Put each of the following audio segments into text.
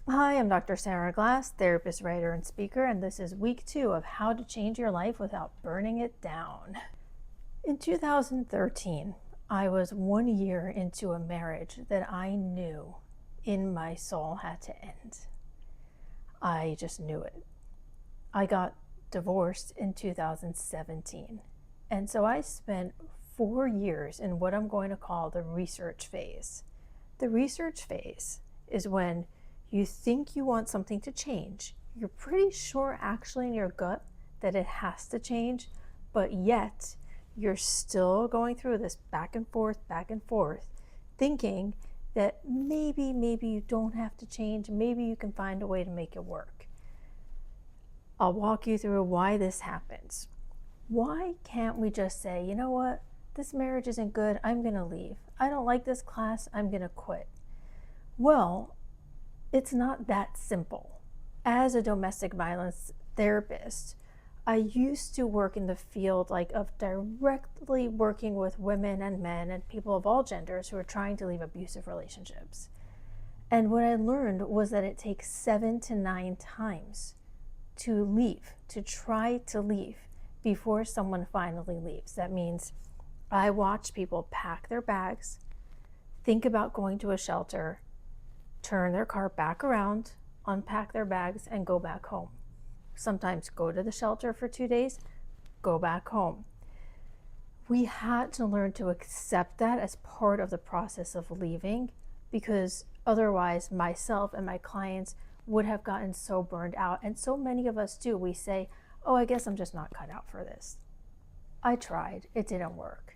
Hi, I'm Dr. Sarah Glass, therapist, writer, and speaker, and this is week 2 of How to Change Your Life Without Burning It Down. In 2013, I was 1 year into a marriage that I knew in my soul had to end. I just knew it. I got divorced in 2017, and so I spent 4 years in what I'm going to call the research phase. The research phase is when you think you want something to change. You're pretty sure actually in your gut that it has to change, but yet you're still going through this back and forth, thinking that maybe you don't have to change. Maybe you can find a way to make it work. I'll walk you through why this happens. Why can't we just say, you know what? This marriage isn't good. I'm going to leave. I don't like this class. I'm going to quit. Well, it's not that simple. As a domestic violence therapist, I used to work in the field of directly working with women and men and people of all genders who are trying to leave abusive relationships. And what I learned was that it takes 7 to 9 times to leave, to try to leave before someone finally leaves. That means I watch people pack their bags, think about going to a shelter, turn their car back around, unpack their bags, and go back home. Sometimes go to the shelter for 2 days, go back home. We had to learn to accept that as part of the process of leaving, because otherwise myself and my clients would have gotten so burned out. And so many of us do. We say, oh, I guess I'm just not cut out for this. I tried, it didn't work.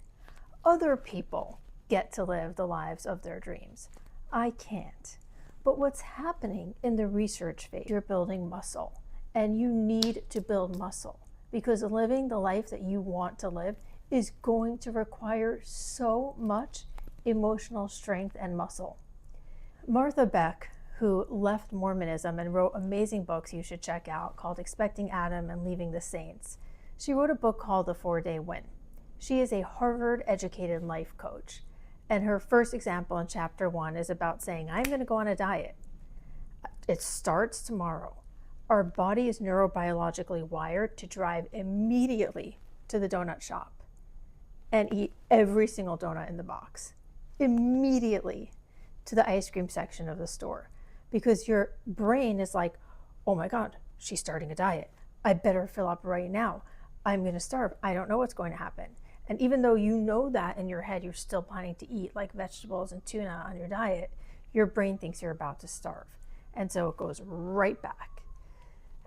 Other people get to live the lives of their dreams. I can't. But what's happening in the research phase, you're building muscle, and you need to build muscle because living the life that you want to live is going to require so much emotional strength and muscle. Martha Beck, who left Mormonism and wrote amazing books you should check out called Expecting Adam and Leaving the Saints, she wrote a book called The 4-Day Win. She is a Harvard-educated life coach. And her first example in chapter 1 is about saying, I'm going to go on a diet. It starts tomorrow. Our body is neurobiologically wired to drive immediately to the donut shop and eat every single donut in the box. Immediately to the ice cream section of the store. Because your brain is like, oh my God, she's starting a diet. I better fill up right now. I'm going to starve. I don't know what's going to happen. And even though you know that in your head, you're still planning to eat like vegetables and tuna on your diet, your brain thinks you're about to starve. And so it goes right back.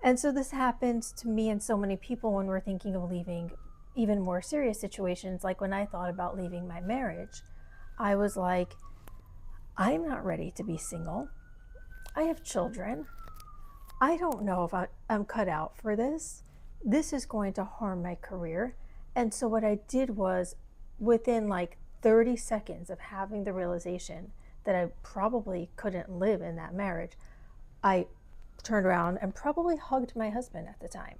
And so this happens to me and so many people when we're thinking of leaving even more serious situations. Like when I thought about leaving my marriage, I was like, I'm not ready to be single. I have children. I don't know if I'm cut out for this. This is going to harm my career. And so what I did was, within 30 seconds of having the realization that I probably couldn't live in that marriage, I turned around and probably hugged my husband at the time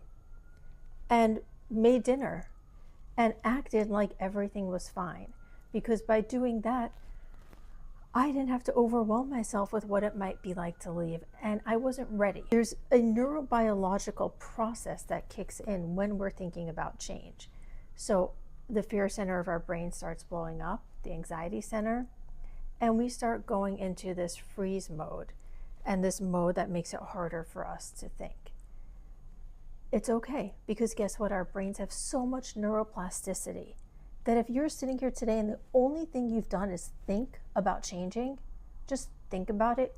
and made dinner and acted like everything was fine. Because by doing that, I didn't have to overwhelm myself with what it might be like to leave, and I wasn't ready. There's a neurobiological process that kicks in when we're thinking about change. So the fear center of our brain starts blowing up, the anxiety center, and we start going into this freeze mode, and this mode that makes it harder for us to think. It's okay, because guess what? Our brains have so much neuroplasticity that if you're sitting here today and the only thing you've done is think about changing, just think about it,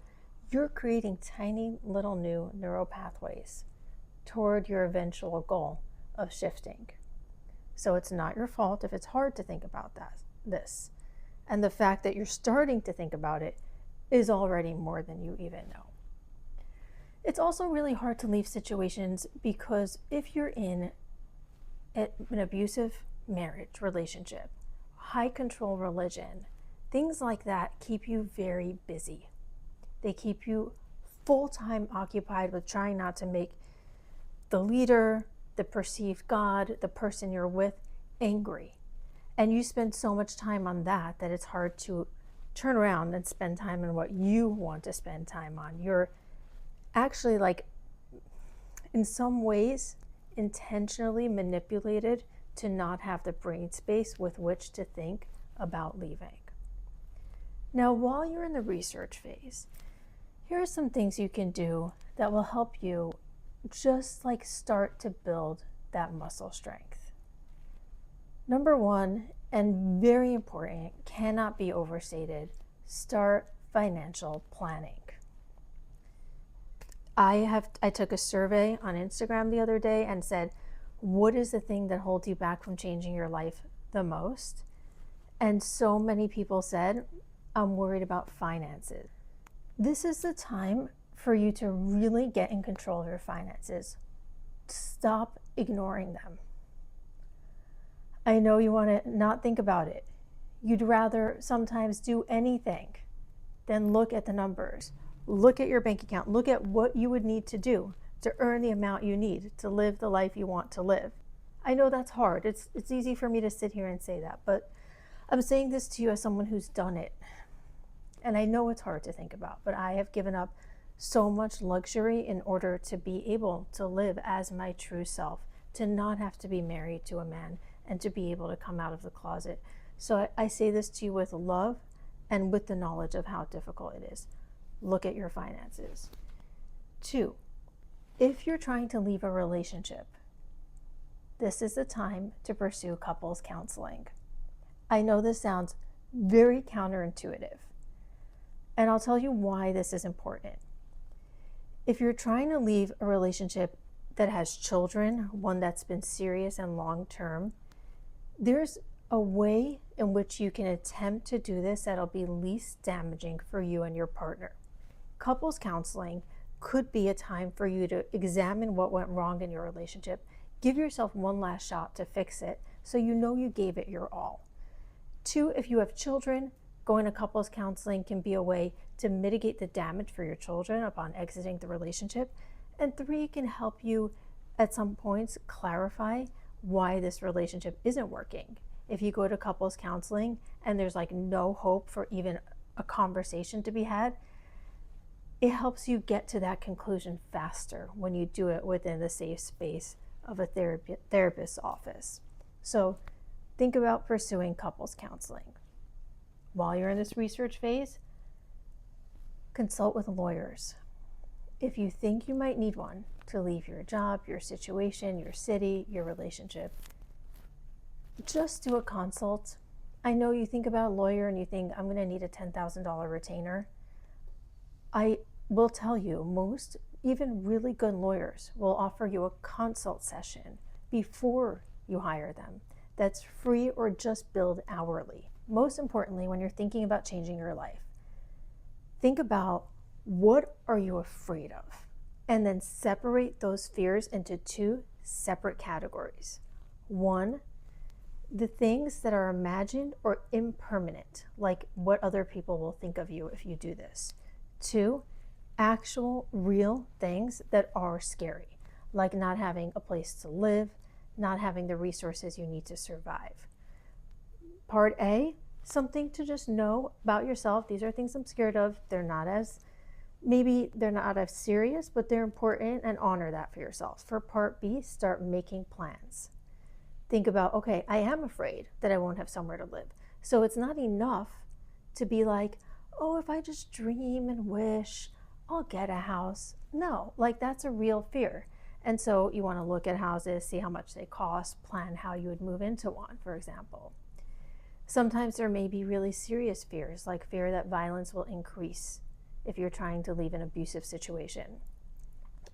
you're creating tiny little new neural pathways toward your eventual goal of shifting. So it's not your fault if it's hard to think about this. And the fact that you're starting to think about it is already more than you even know. It's also really hard to leave situations because if you're in an abusive marriage, relationship, high control religion, things like that keep you very busy. They keep you full-time occupied with trying not to make the leader, the perceived God, the person you're with, angry. And you spend so much time on that it's hard to turn around and spend time on what you want to spend time on, your actually, like, in some ways, intentionally manipulated to not have the brain space with which to think about leaving. Now, while you're in the research phase, here are some things you can do that will help you just like start to build that muscle strength. Number one, and very important, cannot be overstated, start financial planning. I took a survey on Instagram the other day and said, what is the thing that holds you back from changing your life the most? And so many people said, I'm worried about finances. This is the time for you to really get in control of your finances. Stop ignoring them. I know you want to not think about it. You'd rather sometimes do anything than look at the numbers. Look at your bank account. Look at what you would need to do to earn the amount you need to live the life you want to live. I know that's hard. It's easy for me to sit here and say that, but I'm saying this to you as someone who's done it. And I know it's hard to think about, but I have given up so much luxury in order to be able to live as my true self, to not have to be married to a man, and to be able to come out of the closet. So I say this to you with love and with the knowledge of how difficult it is. Look at your finances. 2, if you're trying to leave a relationship, this is the time to pursue couples counseling. I know this sounds very counterintuitive, and I'll tell you why this is important. If you're trying to leave a relationship that has children, one that's been serious and long-term, there's a way in which you can attempt to do this that'll be least damaging for you and your partner. Couples counseling could be a time for you to examine what went wrong in your relationship. Give yourself one last shot to fix it so you know you gave it your all. 2, if you have children, going to couples counseling can be a way to mitigate the damage for your children upon exiting the relationship. And 3, it can help you at some points clarify why this relationship isn't working. If you go to couples counseling and there's like no hope for even a conversation to be had, it helps you get to that conclusion faster when you do it within the safe space of a therapist's office. So think about pursuing couples counseling. While you're in this research phase, consult with lawyers. If you think you might need one to leave your job, your situation, your city, your relationship, just do a consult. I know you think about a lawyer and you think, I'm going to need a $10,000 retainer. I will tell you, most, even really good lawyers, will offer you a consult session before you hire them that's free or just billed hourly. Most importantly, when you're thinking about changing your life, think about what are you afraid of? And then separate those fears into 2 separate categories. 1, the things that are imagined or impermanent, like what other people will think of you if you do this. 2, actual, real things that are scary, like not having a place to live, not having the resources you need to survive. Part A, something to just know about yourself. These are things I'm scared of. Maybe they're not as serious, but they're important, and honor that for yourself. For part B, start making plans. Think about, okay, I am afraid that I won't have somewhere to live. So it's not enough to be like, oh, if I just dream and wish, I'll get a house. No, like that's a real fear. And so you want to look at houses, see how much they cost, plan how you would move into one, for example. Sometimes there may be really serious fears, like fear that violence will increase if you're trying to leave an abusive situation.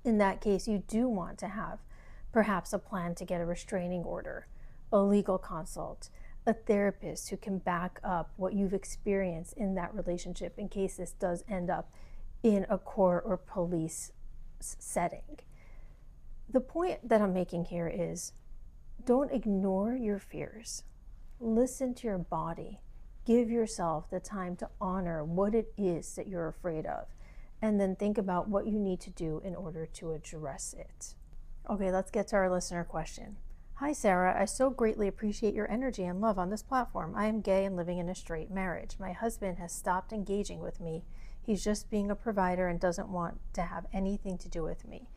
In that case, you do want to have perhaps a plan to get a restraining order, a legal consult, a therapist who can back up what you've experienced in that relationship in case this does end up in a court or police setting. The point that I'm making here is, don't ignore your fears. Listen to your body. Give yourself the time to honor what it is that you're afraid of, and then think about what you need to do in order to address it. Okay, let's get to our listener question. Hi, Sarah. I so greatly appreciate your energy and love on this platform. I am gay and living in a straight marriage. My husband has stopped engaging with me He's just being a provider and doesn't want to have anything to do with me.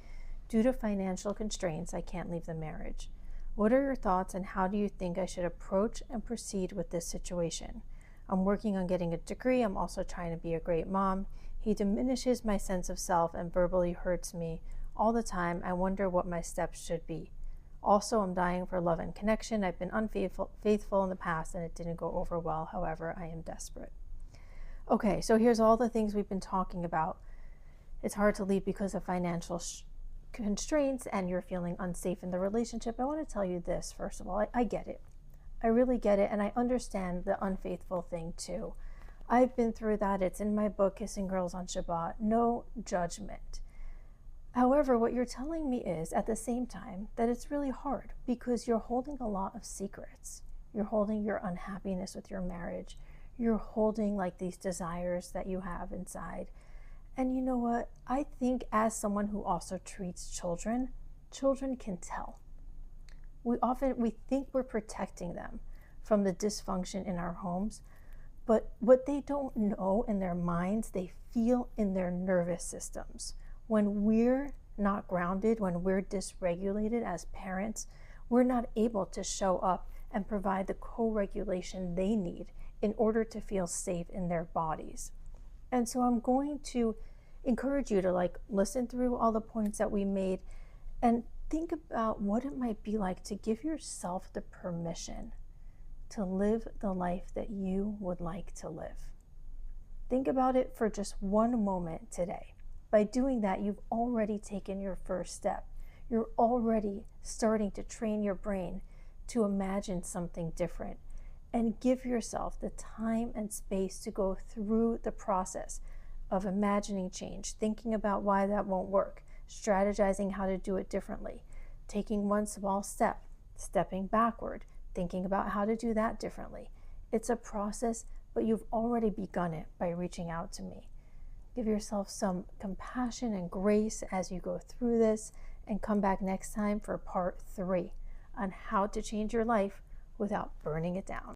Due to financial constraints, I can't leave the marriage. What are your thoughts and how do you think I should approach and proceed with this situation? I'm working on getting a degree. I'm also trying to be a great mom. He diminishes my sense of self and verbally hurts me all the time. I wonder what my steps should be. Also, I'm dying for love and connection. I've been unfaithful in the past and it didn't go over well. However, I am desperate. Okay, so here's all the things we've been talking about. It's hard to leave because of financial constraints and you're feeling unsafe in the relationship. I want to tell you this, first of all, I get it. I really get it, and I understand the unfaithful thing too. I've been through that. It's in my book, Kissing Girls on Shabbat. No judgment. However, what you're telling me is, at the same time, that it's really hard because you're holding a lot of secrets. You're holding your unhappiness with your marriage. You're holding like these desires that you have inside. And you know what? I think as someone who also treats children, children can tell. We think we're protecting them from the dysfunction in our homes, but what they don't know in their minds, they feel in their nervous systems. When we're not grounded, when we're dysregulated as parents, we're not able to show up and provide the co-regulation they need in order to feel safe in their bodies. And so I'm going to encourage you to listen through all the points that we made and think about what it might be like to give yourself the permission to live the life that you would like to live. Think about it for just one moment today. By doing that, you've already taken your first step. You're already starting to train your brain to imagine something different and give yourself the time and space to go through the process of imagining change, thinking about why that won't work, strategizing how to do it differently, taking one small step, stepping backward, thinking about how to do that differently. It's a process, but you've already begun it by reaching out to me. Give yourself some compassion and grace as you go through this, and come back next time for part 3 on how to change your life without burning it down.